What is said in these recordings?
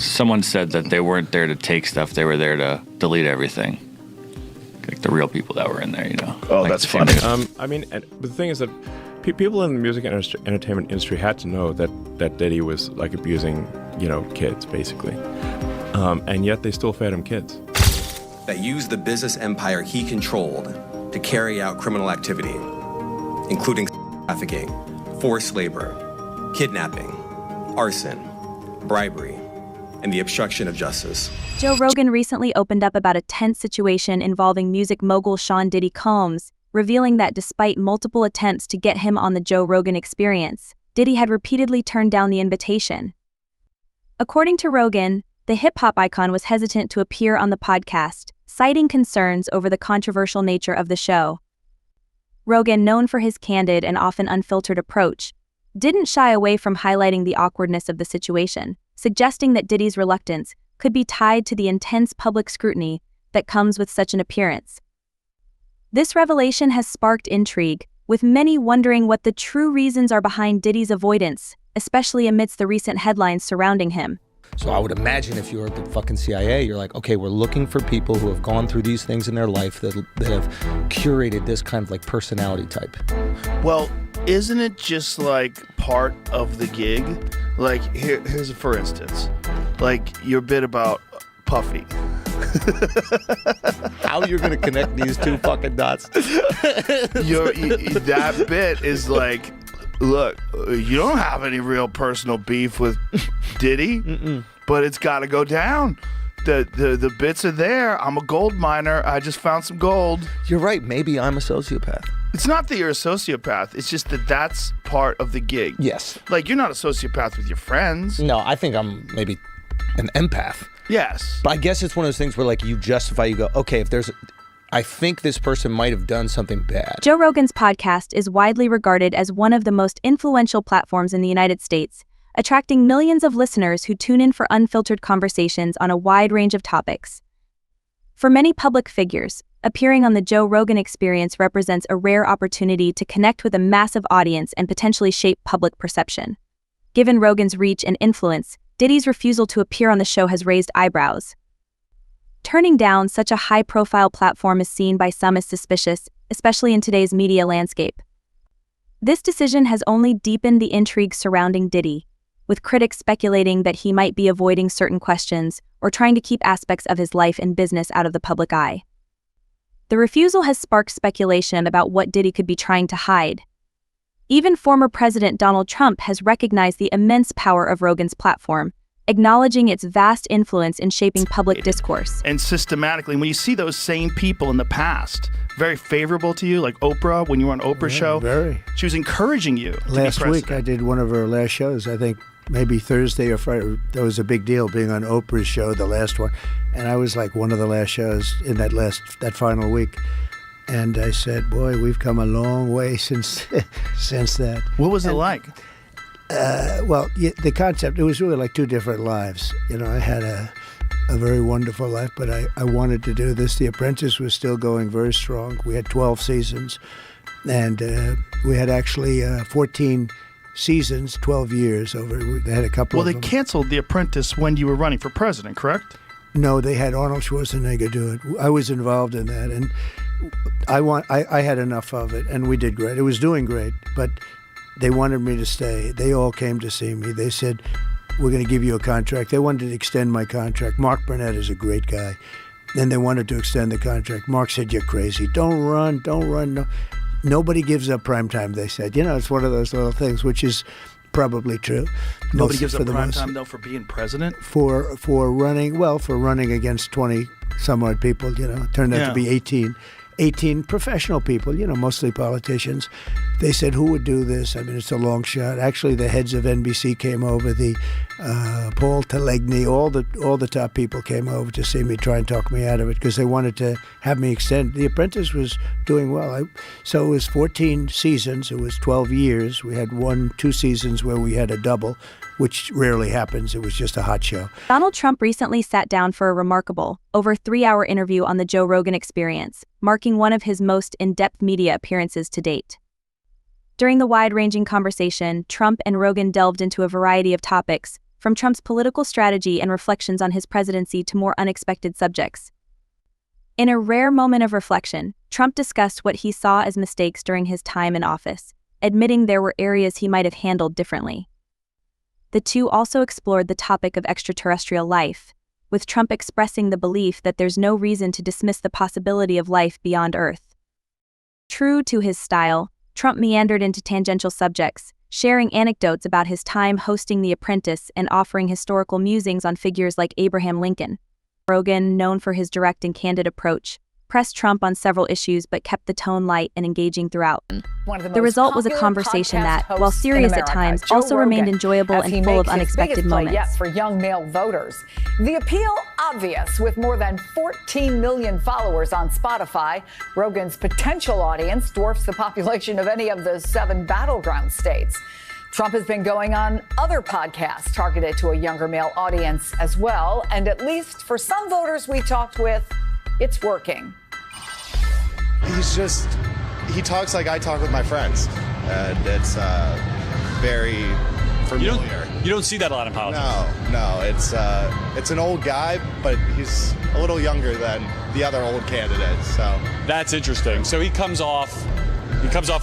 Someone said that they weren't there to take stuff; they were there to delete everything. Like the real people that were in there, Oh, like that's funny. I mean, but the thing is that people in the music and entertainment industry had to know that Diddy was like abusing, kids basically, and yet they still fed him kids. That used the business empire he controlled to carry out criminal activity, including trafficking, forced labor, kidnapping, arson, bribery, and the obstruction of justice. Joe Rogan recently opened up about a tense situation involving music mogul Sean Diddy Combs, revealing that despite multiple attempts to get him on the Joe Rogan Experience, Diddy had repeatedly turned down the invitation. According to Rogan, the hip-hop icon was hesitant to appear on the podcast, citing concerns over the controversial nature of the show. Rogan, known for his candid and often unfiltered approach, didn't shy away from highlighting the awkwardness of the situation, suggesting that Diddy's reluctance could be tied to the intense public scrutiny that comes with such an appearance. This revelation has sparked intrigue, with many wondering what the true reasons are behind Diddy's avoidance, especially amidst the recent headlines surrounding him. So I would imagine if you're at the fucking CIA, you're like, okay, we're looking for people who have gone through these things in their life that have curated this kind of like personality type. Well, isn't it just like part of the gig? Like here's a for instance, like your bit about Puffy. How you're gonna connect these two fucking dots? That bit is like, look, you don't have any real personal beef with Diddy, but it's got to go down. The bits are there. I'm a gold miner. I just found some gold. You're right. Maybe I'm a sociopath. It's not that you're a sociopath. It's just that that's part of the gig. Yes. Like, you're not a sociopath with your friends. No, I think I'm maybe an empath. Yes. But I guess it's one of those things where like you justify, you go, okay, I think this person might have done something bad. Joe Rogan's podcast is widely regarded as one of the most influential platforms in the United States, attracting millions of listeners who tune in for unfiltered conversations on a wide range of topics. For many public figures, appearing on the Joe Rogan Experience represents a rare opportunity to connect with a massive audience and potentially shape public perception. Given Rogan's reach and influence, Diddy's refusal to appear on the show has raised eyebrows. Turning down such a high-profile platform is seen by some as suspicious, especially in today's media landscape. This decision has only deepened the intrigue surrounding Diddy, with critics speculating that he might be avoiding certain questions or trying to keep aspects of his life and business out of the public eye. The refusal has sparked speculation about what Diddy could be trying to hide. Even former President Donald Trump has recognized the immense power of Rogan's platform, acknowledging its vast influence in shaping public discourse. And systematically, when you see those same people in the past, very favorable to you, like Oprah, when you were on Oprah's show, very. She was encouraging you to Last be week, president. I did one of her last shows, I think maybe Thursday or Friday. That was a big deal, being on Oprah's show, the last one. And I was like one of the last shows in that final week. And I said, boy, we've come a long way since that. What was it like? The concept, it was really like two different lives. I had a very wonderful life, but I wanted to do this. The Apprentice was still going very strong. We had 12 seasons, and we had actually 14 seasons, 12 years over. They had a couple of them. Well, they canceled The Apprentice when you were running for president, correct? No, they had Arnold Schwarzenegger do it. I was involved in that, and I had enough of it, and we did great. It was doing great, but they wanted me to stay. They all came to see me. They said, we're going to give you a contract. They wanted to extend my contract. Mark Burnett is a great guy. Then they wanted to extend the contract. Mark said, you're crazy. Don't run. No. Nobody gives up prime time, they said. It's one of those little things, which is probably true. Nobody gives up prime time, though, for being president? For running against 20 some odd people, turned out to be 18 professional people, mostly politicians. They said, who would do this? I mean, it's a long shot. Actually, the heads of NBC came over, Paul Telegny, all the top people came over to see me, try and talk me out of it, because they wanted to have me extend. The Apprentice was doing well. So it was 14 seasons. It was 12 years. We had 2 seasons where we had a double, which rarely happens. It was just a hot show. Donald Trump recently sat down for a remarkable, over 3-hour interview on the Joe Rogan Experience, marking one of his most in-depth media appearances to date. During the wide-ranging conversation, Trump and Rogan delved into a variety of topics, from Trump's political strategy and reflections on his presidency to more unexpected subjects. In a rare moment of reflection, Trump discussed what he saw as mistakes during his time in office, admitting there were areas he might have handled differently. The two also explored the topic of extraterrestrial life, with Trump expressing the belief that there's no reason to dismiss the possibility of life beyond Earth. True to his style, Trump meandered into tangential subjects, sharing anecdotes about his time hosting The Apprentice and offering historical musings on figures like Abraham Lincoln. Rogan, known for his direct and candid approach, pressed Trump on several issues but kept the tone light and engaging throughout. The result was a conversation that, while serious at times, also remained enjoyable and full of unexpected moments. Yet for young male voters. The appeal obvious. With more than 14 million followers on Spotify, Rogan's potential audience dwarfs the population of any of the 7 battleground states. Trump has been going on other podcasts targeted to a younger male audience as well, and at least for some voters we talked with, it's working. He talks like I talk with my friends, and it's very familiar. You don't see that a lot in politics. No, it's an old guy, but he's a little younger than the other old candidates. So that's interesting. So he comes off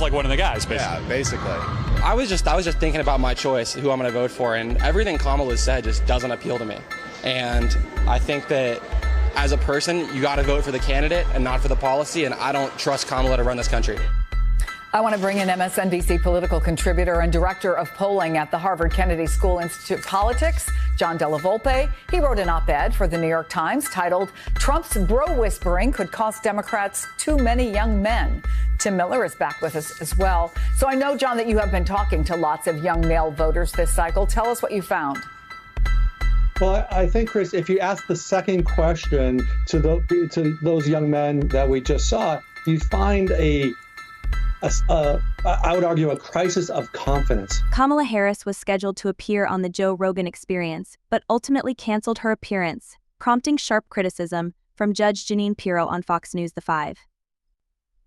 like one of the guys, basically. Yeah, basically. I was just thinking about my choice, who I'm going to vote for, and everything Kamala said just doesn't appeal to me. And I think that as a person, you got to vote for the candidate and not for the policy, and I don't trust Kamala to run this country. I want to bring in MSNBC political contributor and director of polling at the Harvard Kennedy School Institute of Politics, John Della Volpe. He wrote an op-ed for the New York Times titled, "Trump's Bro-Whispering Could Cost Democrats Too Many Young Men." Tim Miller is back with us as well. So I know, John, that you have been talking to lots of young male voters this cycle. Tell us what you found. Well, I think, Chris, if you ask the second question to those young men that we just saw, you find I would argue, a crisis of confidence. Kamala Harris was scheduled to appear on the Joe Rogan Experience, but ultimately canceled her appearance, prompting sharp criticism from Judge Jeanine Pirro on Fox News The 5.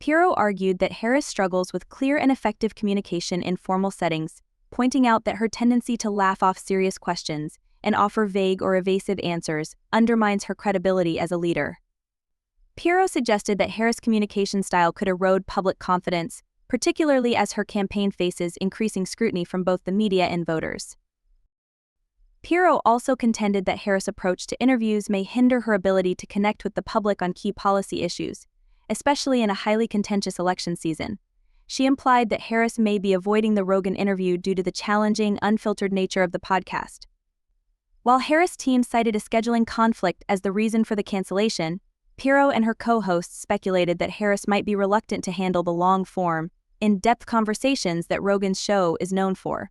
Pirro argued that Harris struggles with clear and effective communication in formal settings, pointing out that her tendency to laugh off serious questions and offer vague or evasive answers undermines her credibility as a leader. Pirro suggested that Harris' communication style could erode public confidence, particularly as her campaign faces increasing scrutiny from both the media and voters. Pirro also contended that Harris' approach to interviews may hinder her ability to connect with the public on key policy issues, especially in a highly contentious election season. She implied that Harris may be avoiding the Rogan interview due to the challenging, unfiltered nature of the podcast. While Harris' team cited a scheduling conflict as the reason for the cancellation, Pirro and her co-hosts speculated that Harris might be reluctant to handle the long-form, in-depth conversations that Rogan's show is known for,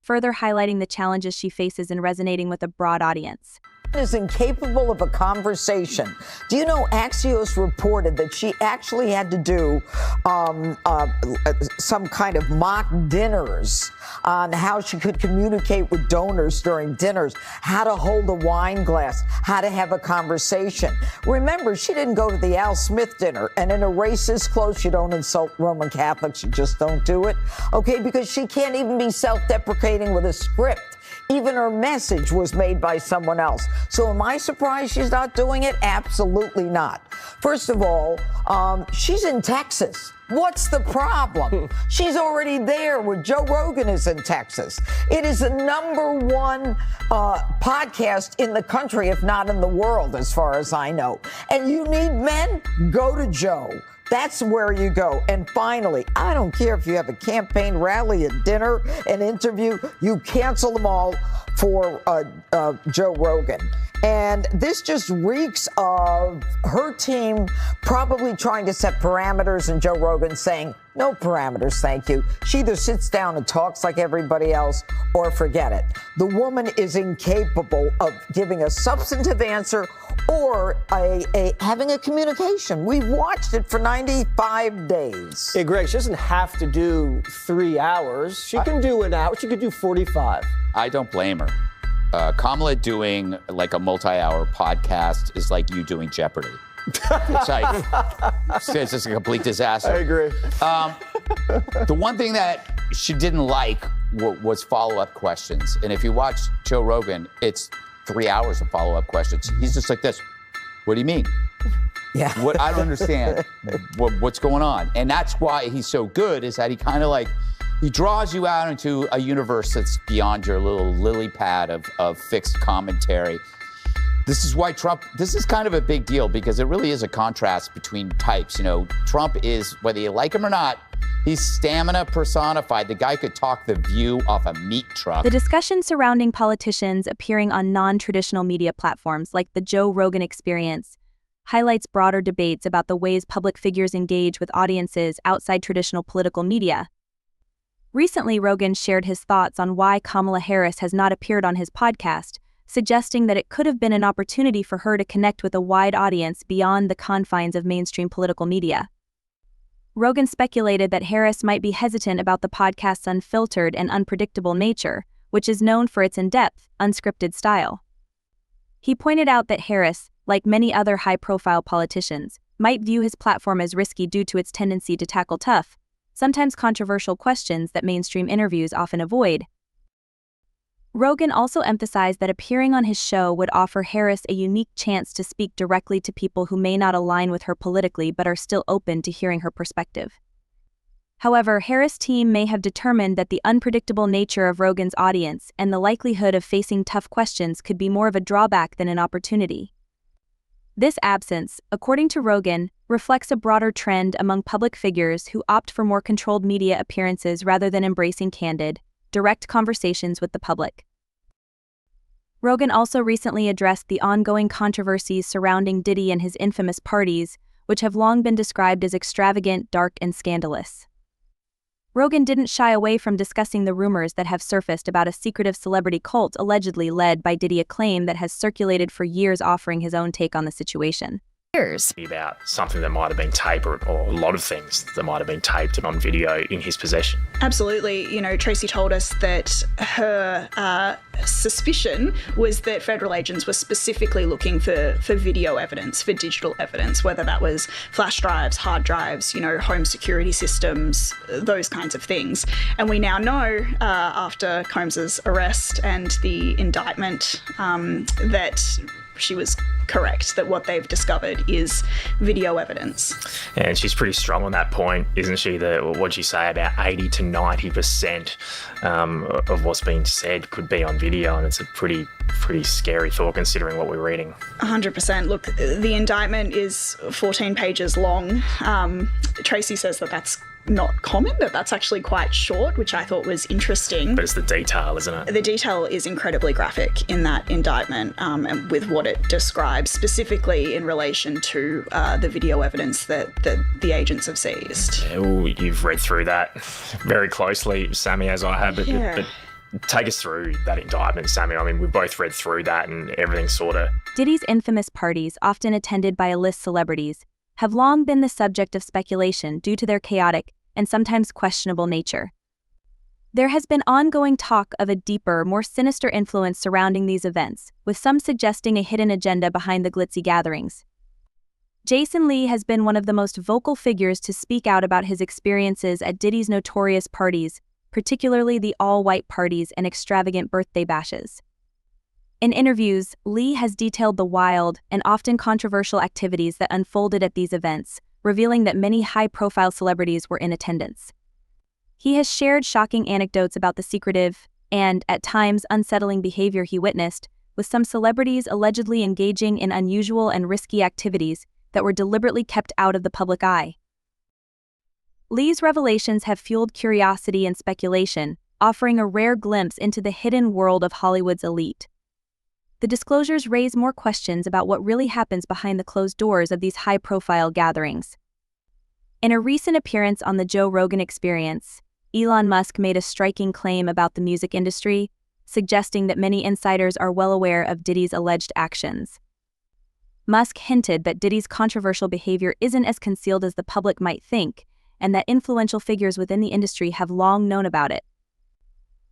further highlighting the challenges she faces in resonating with a broad audience. Is incapable of a conversation. Do you know Axios reported that she actually had to do some kind of mock dinners on how she could communicate with donors during dinners, how to hold a wine glass, how to have a conversation. Remember, she didn't go to the Al Smith dinner, and in a race this close, you don't insult Roman Catholics, you just don't do it, okay, because she can't even be self-deprecating with a script. Even her message was made by someone else. So am I surprised she's not doing it? Absolutely not. First of all, she's in Texas. What's the problem? She's already there where Joe Rogan is in Texas. It is the #1 podcast in the country, if not in the world, as far as I know. And you need men? Go to Joe. That's where you go. And finally, I don't care if you have a campaign rally, a dinner, an interview, you cancel them all for Joe Rogan. And this just reeks of her team probably trying to set parameters and Joe Rogan saying, no parameters, thank you. She either sits down and talks like everybody else or forget it. The woman is incapable of giving a substantive answer or having a communication. We've watched it for 95 days. Hey, Greg, she doesn't have to do 3 hours. She can do an hour. She could do 45. I don't blame her. Kamala doing like a multi-hour podcast is like you doing Jeopardy. It's like, it's just a complete disaster. I agree. The one thing that she didn't like was follow-up questions. And if you watch Joe Rogan, it's 3 hours of follow-up questions. He's just like this. What do you mean? Yeah. What I don't understand what's going on. And that's why he's so good, is that he kind of like, he draws you out into a universe that's beyond your little lily pad of fixed commentary. This is why Trump, this is kind of a big deal, because it really is a contrast between types. You know, Trump is, whether you like him or not, he's stamina personified. The guy could talk The View off a meat truck. The discussion surrounding politicians appearing on non-traditional media platforms like the Joe Rogan Experience highlights broader debates about the ways public figures engage with audiences outside traditional political media. Recently, Rogan shared his thoughts on why Kamala Harris has not appeared on his podcast, suggesting that it could have been an opportunity for her to connect with a wide audience beyond the confines of mainstream political media. Rogan speculated that Harris might be hesitant about the podcast's unfiltered and unpredictable nature, which is known for its in-depth, unscripted style. He pointed out that Harris, like many other high-profile politicians, might view his platform as risky due to its tendency to tackle tough, sometimes controversial questions that mainstream interviews often avoid. Rogan also emphasized that appearing on his show would offer Harris a unique chance to speak directly to people who may not align with her politically but are still open to hearing her perspective. However, Harris' team may have determined that the unpredictable nature of Rogan's audience and the likelihood of facing tough questions could be more of a drawback than an opportunity. This absence, according to Rogan, reflects a broader trend among public figures who opt for more controlled media appearances rather than embracing candid, direct conversations with the public. Rogan also recently addressed the ongoing controversies surrounding Diddy and his infamous parties, which have long been described as extravagant, dark, and scandalous. Rogan didn't shy away from discussing the rumors that have surfaced about a secretive celebrity cult allegedly led by Diddy, a claim that has circulated for years, offering his own take on the situation. About something that might have been taped, or a lot of things that might have been taped and on video in his possession. Absolutely. You know, Tracy told us that her suspicion was that federal agents were specifically looking for video evidence, for digital evidence, whether that was flash drives, hard drives, you know, home security systems, those kinds of things. And we now know, after Combs's arrest and the indictment, that she was correct, that what they've discovered is video evidence. And she's pretty strong on that point, isn't she? What'd she say, about 80 to 90% of what's being said could be on video, and it's a pretty scary thought considering what we're reading. 100%. Look, the indictment is 14 pages long. Tracy says that that's not common, that that's actually quite short, which I thought was interesting. But it's the detail, isn't it? The detail is incredibly graphic in that indictment, and with what it describes, specifically in relation to the video evidence that the agents have seized. Yeah, well, you've read through that very closely, Sammy, as I have, but take us through that indictment, Sammy. I mean, we both read through that and everything sort of... Diddy's infamous parties, often attended by A-list celebrities, have long been the subject of speculation due to their chaotic and sometimes questionable nature. There has been ongoing talk of a deeper, more sinister influence surrounding these events, with some suggesting a hidden agenda behind the glitzy gatherings. Jason Lee has been one of the most vocal figures to speak out about his experiences at Diddy's notorious parties, particularly the all-white parties and extravagant birthday bashes. In interviews, Lee has detailed the wild and often controversial activities that unfolded at these events, revealing that many high-profile celebrities were in attendance. He has shared shocking anecdotes about the secretive and, at times, unsettling behavior he witnessed, with some celebrities allegedly engaging in unusual and risky activities that were deliberately kept out of the public eye. Lee's revelations have fueled curiosity and speculation, offering a rare glimpse into the hidden world of Hollywood's elite. The disclosures raise more questions about what really happens behind the closed doors of these high-profile gatherings. In a recent appearance on the Joe Rogan Experience, Elon Musk made a striking claim about the music industry, suggesting that many insiders are well aware of Diddy's alleged actions. Musk hinted that Diddy's controversial behavior isn't as concealed as the public might think, and that influential figures within the industry have long known about it.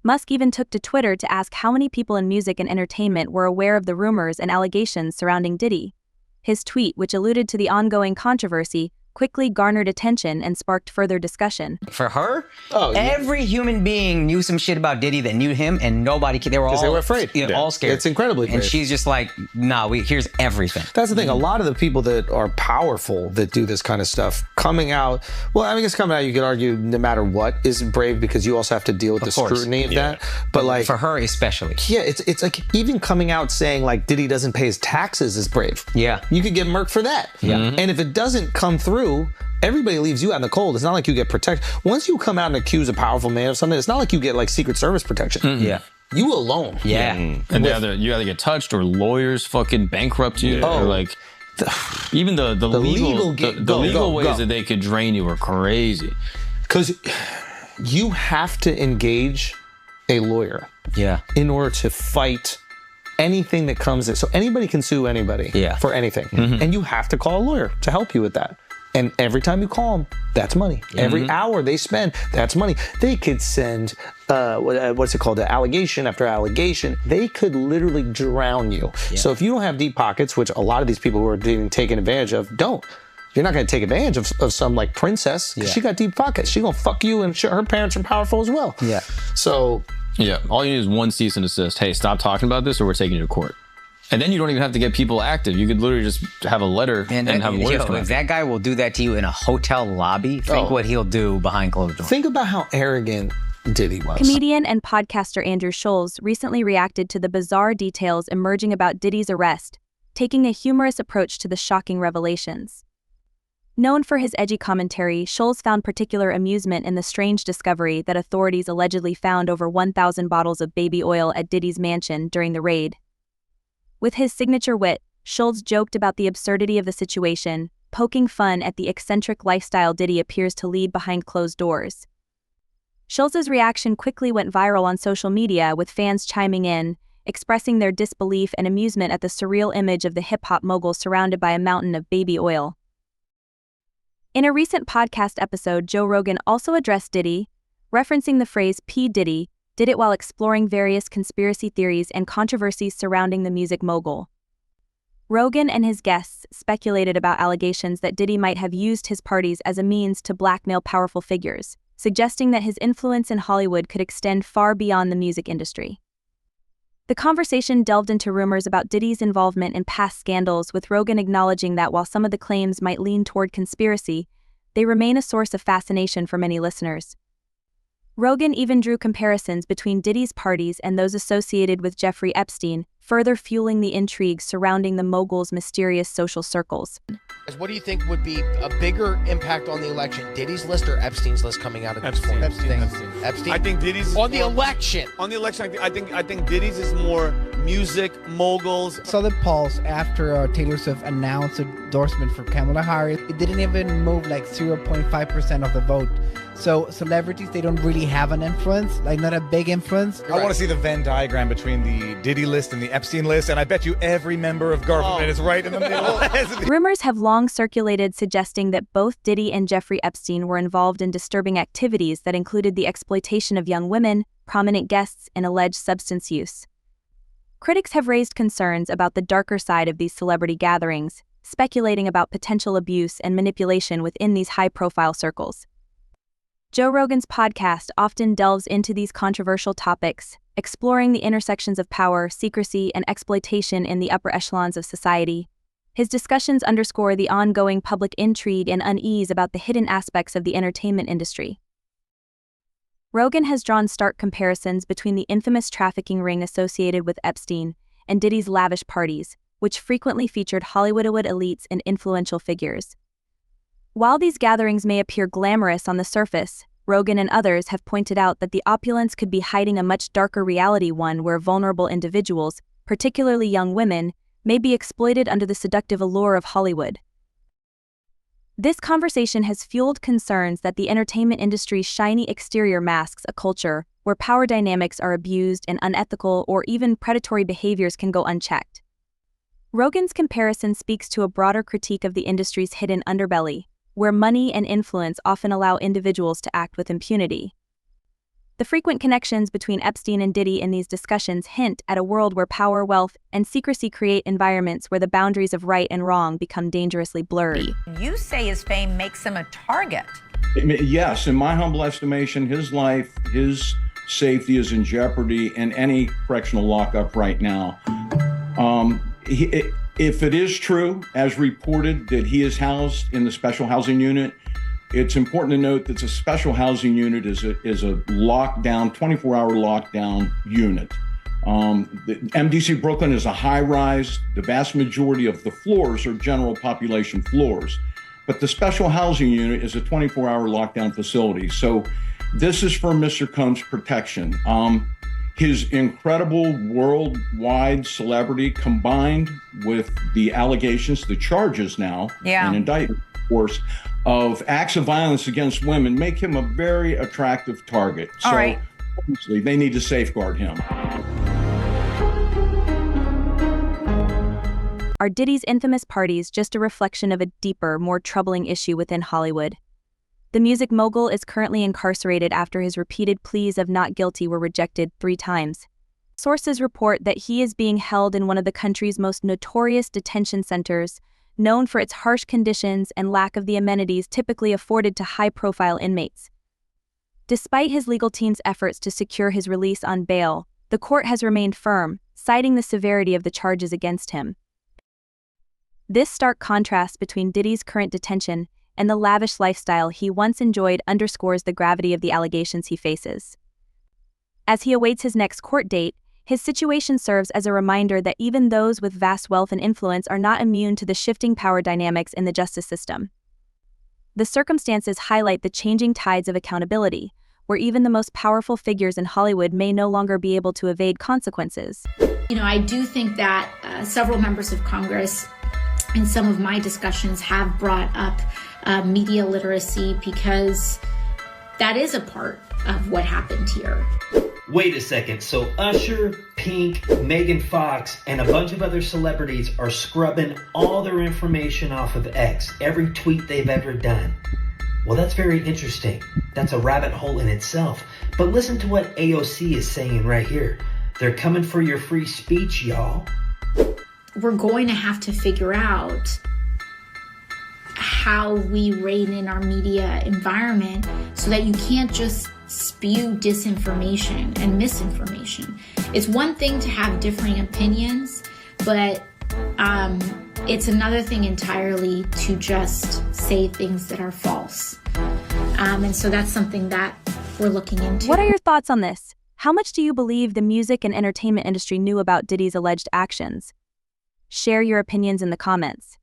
Musk even took to Twitter to ask how many people in music and entertainment were aware of the rumors and allegations surrounding Diddy. His tweet, which alluded to the ongoing controversy, quickly garnered attention and sparked further discussion. For her, every human being knew some shit about Diddy that knew him, and nobody. They were all afraid. All scared. It's incredibly brave. And she's just like, nah, here's everything. That's the thing. A lot of the people that are powerful that do this kind of stuff coming out. Well, I guess coming out, you could argue no matter what is brave because you also have to deal with the scrutiny of that. But like for her especially. Yeah, it's like even coming out saying like Diddy doesn't pay his taxes is brave. Yeah. You could get murked for that. Yeah. And if it doesn't come through, everybody leaves you out in the cold. It's not like you get protection. Once you come out and accuse a powerful man of something, it's not like you get like Secret Service protection. Yeah. You alone. Yeah. And you either get touched or lawyers fucking bankrupt you. Or like even the legal ways that they could drain you are crazy. Because you have to engage a lawyer in order to fight anything that comes in. So anybody can sue anybody for anything. And you have to call a lawyer to help you with that. And every time you call them, that's money. Every hour they spend, that's money. They could send, what's it called, allegation after allegation. They could literally drown you. So if you don't have deep pockets, which a lot of these people who are being taken advantage of don't, you're not going to take advantage of some like princess because she got deep pockets. She going to fuck you, and her parents are powerful as well. Yeah. So... Yeah, all you need is one cease and desist. Hey, stop talking about this or we're taking you to court. And then you don't even have to get people active. You could literally just have a letter and have lawyers come if that guy will do that to you in a hotel lobby, think what he'll do behind closed doors. Think about how arrogant Diddy was. Comedian and podcaster Andrew Schulz recently reacted to the bizarre details emerging about Diddy's arrest, taking a humorous approach to the shocking revelations. Known for his edgy commentary, Schulz found particular amusement in the strange discovery that authorities allegedly found over 1,000 bottles of baby oil at Diddy's mansion during the raid. With his signature wit, Schulz joked about the absurdity of the situation, poking fun at the eccentric lifestyle Diddy appears to lead behind closed doors. Schulz's reaction quickly went viral on social media, with fans chiming in, expressing their disbelief and amusement at the surreal image of the hip-hop mogul surrounded by a mountain of baby oil. In a recent podcast episode, Joe Rogan also addressed Diddy, referencing the phrase P. Diddy, did it while exploring various conspiracy theories and controversies surrounding the music mogul. Rogan and his guests speculated about allegations that Diddy might have used his parties as a means to blackmail powerful figures, suggesting that his influence in Hollywood could extend far beyond the music industry. The conversation delved into rumors about Diddy's involvement in past scandals, with Rogan acknowledging that while some of the claims might lean toward conspiracy, they remain a source of fascination for many listeners. Rogan even drew comparisons between Diddy's parties and those associated with Jeffrey Epstein, further fueling the intrigue surrounding the mogul's mysterious social circles. What do you think would be a bigger impact on the election, Diddy's list or Epstein's list coming out of this point? Epstein. I think Diddy's on the election. On the election, I think Diddy's is more music moguls. Saw the polls after Taylor Swift announced endorsement for Kamala Harris. It didn't even move like 0.5% of the vote. So celebrities, they don't really have an influence, like not a big influence. I want to see the Venn diagram between the Diddy list and the Epstein list, and I bet you every member of government is right in the middle. Rumors have long circulated suggesting that both Diddy and Jeffrey Epstein were involved in disturbing activities that included the exploitation of young women, prominent guests, and alleged substance use. Critics have raised concerns about the darker side of these celebrity gatherings, speculating about potential abuse and manipulation within these high-profile circles. Joe Rogan's podcast often delves into these controversial topics, exploring the intersections of power, secrecy, and exploitation in the upper echelons of society. His discussions underscore the ongoing public intrigue and unease about the hidden aspects of the entertainment industry. Rogan has drawn stark comparisons between the infamous trafficking ring associated with Epstein and Diddy's lavish parties, which frequently featured Hollywood elites and influential figures. While these gatherings may appear glamorous on the surface, Rogan and others have pointed out that the opulence could be hiding a much darker reality, one where vulnerable individuals, particularly young women, may be exploited under the seductive allure of Hollywood. This conversation has fueled concerns that the entertainment industry's shiny exterior masks a culture where power dynamics are abused and unethical or even predatory behaviors can go unchecked. Rogan's comparison speaks to a broader critique of the industry's hidden underbelly, where money and influence often allow individuals to act with impunity. The frequent connections between Epstein and Diddy in these discussions hint at a world where power, wealth, and secrecy create environments where the boundaries of right and wrong become dangerously blurry. You say his fame makes him a target. Yes, in my humble estimation, his life, his safety is in jeopardy in any correctional lockup right now. If it is true, as reported, that he is housed in the special housing unit, it's important to note that the special housing unit is a lockdown, 24-hour lockdown unit. The MDC Brooklyn is a high-rise. The vast majority of the floors are general population floors. But the special housing unit is a 24-hour lockdown facility. So this is for Mr. Combs' protection. His incredible worldwide celebrity combined with the allegations, the charges now, and indictment, of course, of acts of violence against women make him a very attractive target. All right. Obviously, they need to safeguard him. Are Diddy's infamous parties just a reflection of a deeper, more troubling issue within Hollywood? The music mogul is currently incarcerated after his repeated pleas of not guilty were rejected 3 times. Sources report that he is being held in one of the country's most notorious detention centers, known for its harsh conditions and lack of the amenities typically afforded to high-profile inmates. Despite his legal team's efforts to secure his release on bail, the court has remained firm, citing the severity of the charges against him. This stark contrast between Diddy's current detention and the lavish lifestyle he once enjoyed underscores the gravity of the allegations he faces. As he awaits his next court date, his situation serves as a reminder that even those with vast wealth and influence are not immune to the shifting power dynamics in the justice system. The circumstances highlight the changing tides of accountability, where even the most powerful figures in Hollywood may no longer be able to evade consequences. I do think that several members of Congress in some of my discussions have brought up media literacy because that is a part of what happened here. Wait a second, so Usher, Pink, Megan Fox, and a bunch of other celebrities are scrubbing all their information off of X, every tweet they've ever done. Well, that's very interesting. That's a rabbit hole in itself. But listen to what AOC is saying right here. They're coming for your free speech, y'all. We're going to have to figure out how we rein in our media environment so that you can't just spew disinformation and misinformation. It's one thing to have differing opinions, but it's another thing entirely to just say things that are false. And so that's something that we're looking into. What are your thoughts on this? How much do you believe the music and entertainment industry knew about Diddy's alleged actions? Share your opinions in the comments.